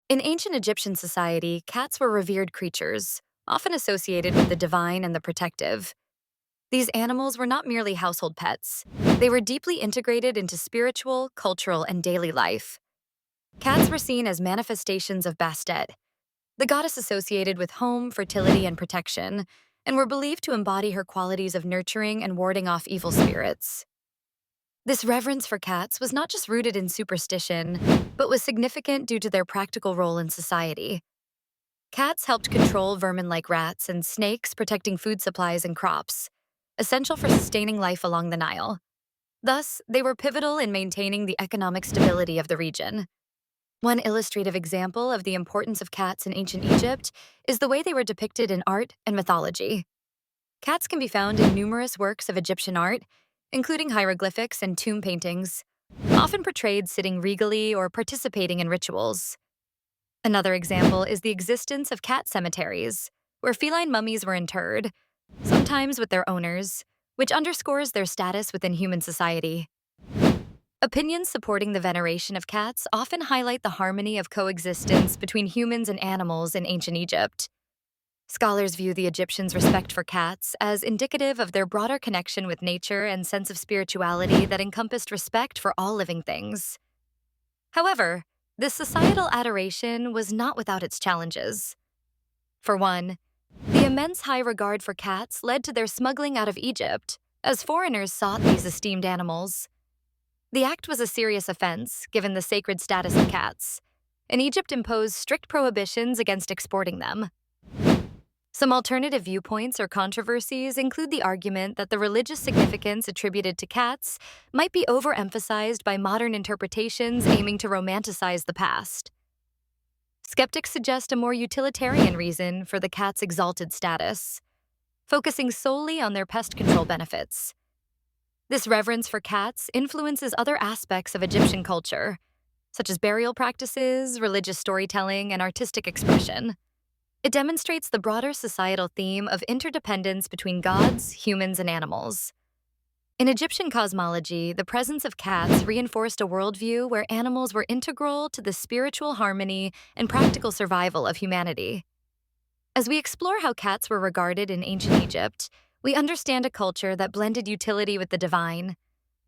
In ancient Egyptian society, cats were revered creatures, often associated with the divine and the protective. These animals were not merely household pets. They were deeply integrated into spiritual, cultural, and daily life. Cats were seen as manifestations of Bastet, the goddess associated with home, fertility, and protection, and were believed to embody her qualities of nurturing and warding off evil spirits. This reverence for cats was not just rooted in superstition, but was significant due to their practical role in society. Cats helped control vermin like rats and snakes, protecting food supplies and crops, essential for sustaining life along the Nile. Thus, they were pivotal in maintaining the economic stability of the region. One illustrative example of the importance of cats in ancient Egypt is the way they were depicted in art and mythology. Cats can be found in numerous works of Egyptian art, including hieroglyphics and tomb paintings, often portrayed sitting regally or participating in rituals. Another example is the existence of cat cemeteries, where feline mummies were interred, sometimes with their owners, which underscores their status within human society. Opinions supporting the veneration of cats often highlight the harmony of coexistence between humans and animals in ancient Egypt. Scholars view the Egyptians' respect for cats as indicative of their broader connection with nature and sense of spirituality that encompassed respect for all living things. However, this societal adoration was not without its challenges. For one, the immense high regard for cats led to their smuggling out of Egypt, as foreigners sought these esteemed animals. The act was a serious offense, given the sacred status of cats, and Egypt imposed strict prohibitions against exporting them. Some alternative viewpoints or controversies include the argument that the religious significance attributed to cats might be overemphasized by modern interpretations aiming to romanticize the past. Skeptics suggest a more utilitarian reason for the cat's exalted status, focusing solely on their pest control benefits. This reverence for cats influences other aspects of Egyptian culture, such as burial practices, religious storytelling, and artistic expression. It demonstrates the broader societal theme of interdependence between gods, humans, and animals. In Egyptian cosmology, the presence of cats reinforced a worldview where animals were integral to the spiritual harmony and practical survival of humanity. As we explore how cats were regarded in ancient Egypt, we understand a culture that blended utility with the divine,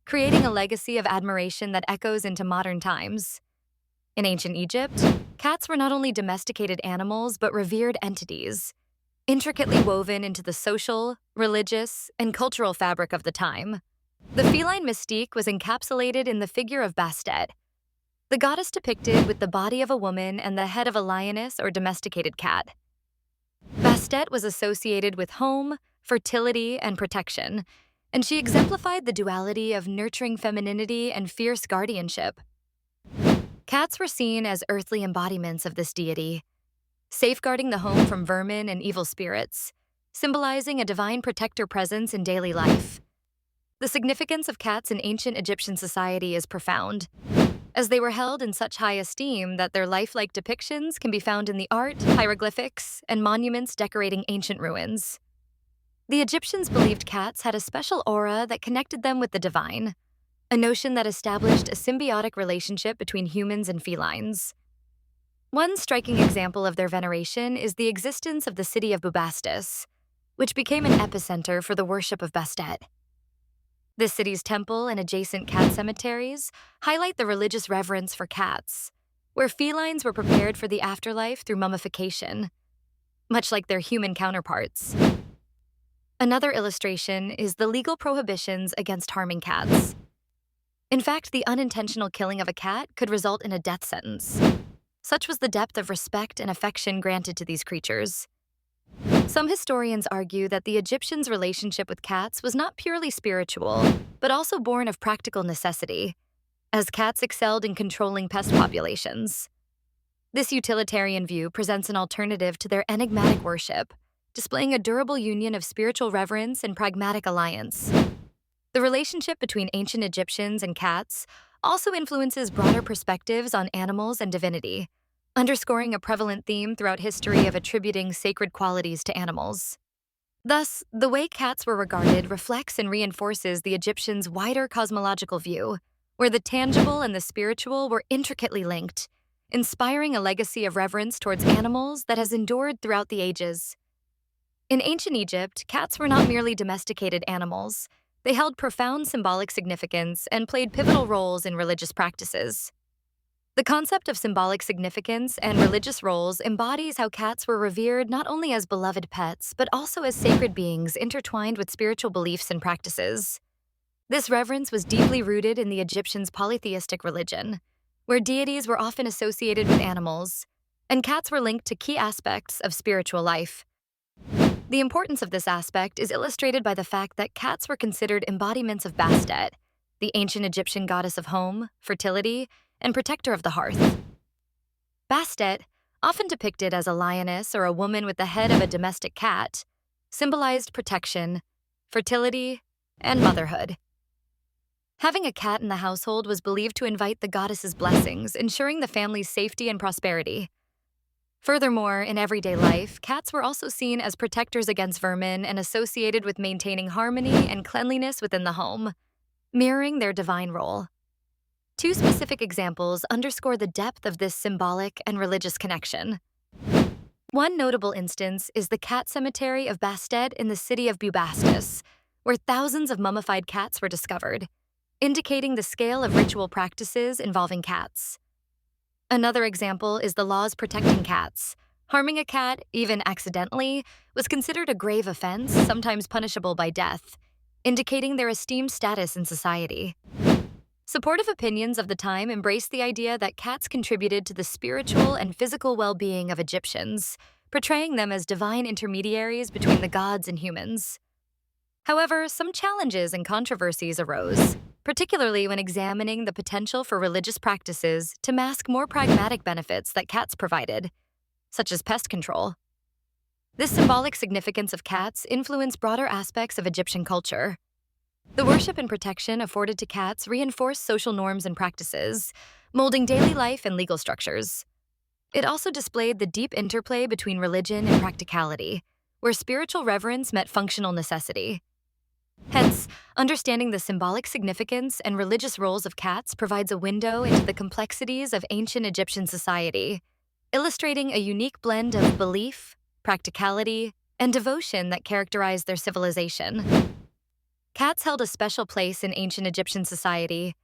creating a legacy of admiration that echoes into modern times. In ancient Egypt, cats were not only domesticated animals but revered entities, intricately woven into the social, religious, and cultural fabric of the time. The feline mystique was encapsulated in the figure of Bastet, the goddess depicted with the body of a woman and the head of a lioness or domesticated cat. Bastet was associated with home, fertility, and protection, and she exemplified the duality of nurturing femininity and fierce guardianship. Cats were seen as earthly embodiments of this deity, safeguarding the home from vermin and evil spirits, symbolizing a divine protector presence in daily life. The significance of cats in ancient Egyptian society is profound, as they were held in such high esteem that their lifelike depictions can be found in the art, hieroglyphics, and monuments decorating ancient ruins. The Egyptians believed cats had a special aura that connected them with the divine, a notion that established a symbiotic relationship between humans and felines. One striking example of their veneration is the existence of the city of Bubastis, which became an epicenter for the worship of Bastet. This city's temple and adjacent cat cemeteries highlight the religious reverence for cats, where felines were prepared for the afterlife through mummification, much like their human counterparts. Another illustration is the legal prohibitions against harming cats. In fact, the unintentional killing of a cat could result in a death sentence. Such was the depth of respect and affection granted to these creatures. Some historians argue that the Egyptians' relationship with cats was not purely spiritual, but also born of practical necessity, as cats excelled in controlling pest populations. This utilitarian view presents an alternative to their enigmatic worship, displaying a durable union of spiritual reverence and pragmatic alliance. The relationship between ancient Egyptians and cats also influences broader perspectives on animals and divinity, underscoring a prevalent theme throughout history of attributing sacred qualities to animals. Thus, the way cats were regarded reflects and reinforces the Egyptians' wider cosmological view, where the tangible and the spiritual were intricately linked, inspiring a legacy of reverence towards animals that has endured throughout the ages. In ancient Egypt, cats were not merely domesticated animals. They held profound symbolic significance and played pivotal roles in religious practices. The concept of symbolic significance and religious roles embodies how cats were revered not only as beloved pets, but also as sacred beings intertwined with spiritual beliefs and practices. This reverence was deeply rooted in the Egyptians' polytheistic religion, where deities were often associated with animals, and cats were linked to key aspects of spiritual life. The importance of this aspect is illustrated by the fact that cats were considered embodiments of Bastet, the ancient Egyptian goddess of home, fertility, and protector of the hearth. Bastet, often depicted as a lioness or a woman with the head of a domestic cat, symbolized protection, fertility, and motherhood. Having a cat in the household was believed to invite the goddess's blessings, ensuring the family's safety and prosperity. Furthermore, in everyday life, cats were also seen as protectors against vermin and associated with maintaining harmony and cleanliness within the home, mirroring their divine role. Two specific examples underscore the depth of this symbolic and religious connection. One notable instance is the cat cemetery of Bastet in the city of Bubastis, where thousands of mummified cats were discovered, indicating the scale of ritual practices involving cats. Another example is the laws protecting cats. Harming a cat, even accidentally, was considered a grave offense, sometimes punishable by death, indicating their esteemed status in society. Supportive opinions of the time embraced the idea that cats contributed to the spiritual and physical well-being of Egyptians, portraying them as divine intermediaries between the gods and humans. However, some challenges and controversies arose, particularly when examining the potential for religious practices to mask more pragmatic benefits that cats provided, such as pest control. This symbolic significance of cats influenced broader aspects of Egyptian culture. The worship and protection afforded to cats reinforced social norms and practices, molding daily life and legal structures. It also displayed the deep interplay between religion and practicality, where spiritual reverence met functional necessity. Hence, understanding the symbolic significance and religious roles of cats provides a window into the complexities of ancient Egyptian society, illustrating a unique blend of belief, practicality, and devotion that characterized their civilization. Cats held a special place in ancient Egyptian society,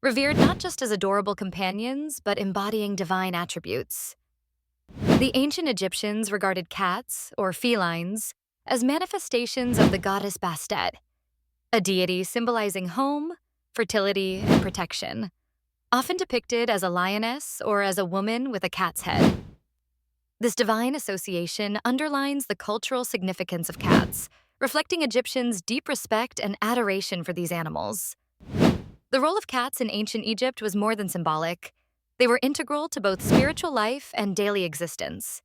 revered not just as adorable companions, but embodying divine attributes. The ancient Egyptians regarded cats, or felines, as manifestations of the goddess Bastet, a deity symbolizing home, fertility, and protection, often depicted as a lioness or as a woman with a cat's head. This divine association underlines the cultural significance of cats, reflecting Egyptians' deep respect and adoration for these animals. The role of cats in ancient Egypt was more than symbolic. They were integral to both spiritual life and daily existence.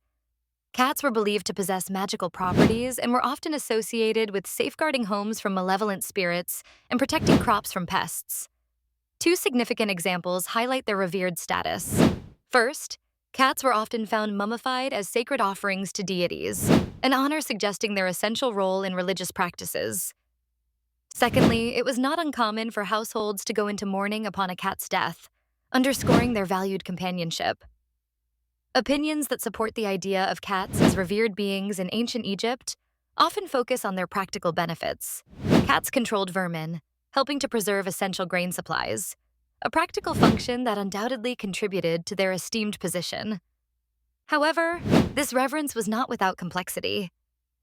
Cats were believed to possess magical properties and were often associated with safeguarding homes from malevolent spirits and protecting crops from pests. Two significant examples highlight their revered status. First, cats were often found mummified as sacred offerings to deities, an honor suggesting their essential role in religious practices. Secondly, it was not uncommon for households to go into mourning upon a cat's death, underscoring their valued companionship. Opinions that support the idea of cats as revered beings in ancient Egypt often focus on their practical benefits. Cats controlled vermin, helping to preserve essential grain supplies, a practical function that undoubtedly contributed to their esteemed position. However, this reverence was not without complexity.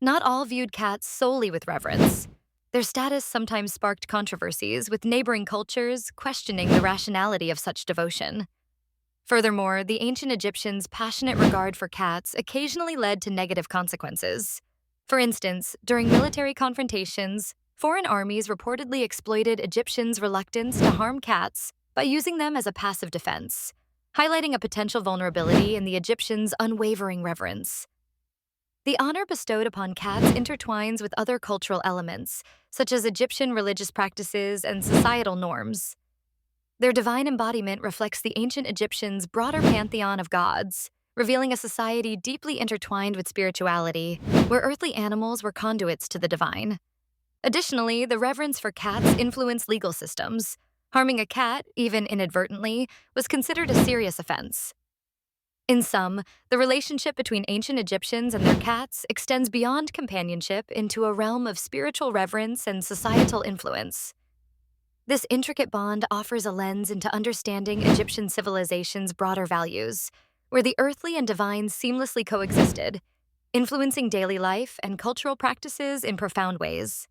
Not all viewed cats solely with reverence. Their status sometimes sparked controversies, with neighboring cultures questioning the rationality of such devotion. Furthermore, the ancient Egyptians' passionate regard for cats occasionally led to negative consequences. For instance, during military confrontations, foreign armies reportedly exploited Egyptians' reluctance to harm cats by using them as a passive defense, highlighting a potential vulnerability in the Egyptians' unwavering reverence. The honor bestowed upon cats intertwines with other cultural elements, such as Egyptian religious practices and societal norms. Their divine embodiment reflects the ancient Egyptians' broader pantheon of gods, revealing a society deeply intertwined with spirituality, where earthly animals were conduits to the divine. Additionally, the reverence for cats influenced legal systems. Harming a cat, even inadvertently, was considered a serious offense. In sum, the relationship between ancient Egyptians and their cats extends beyond companionship into a realm of spiritual reverence and societal influence. This intricate bond offers a lens into understanding Egyptian civilization's broader values, where the earthly and divine seamlessly coexisted, influencing daily life and cultural practices in profound ways.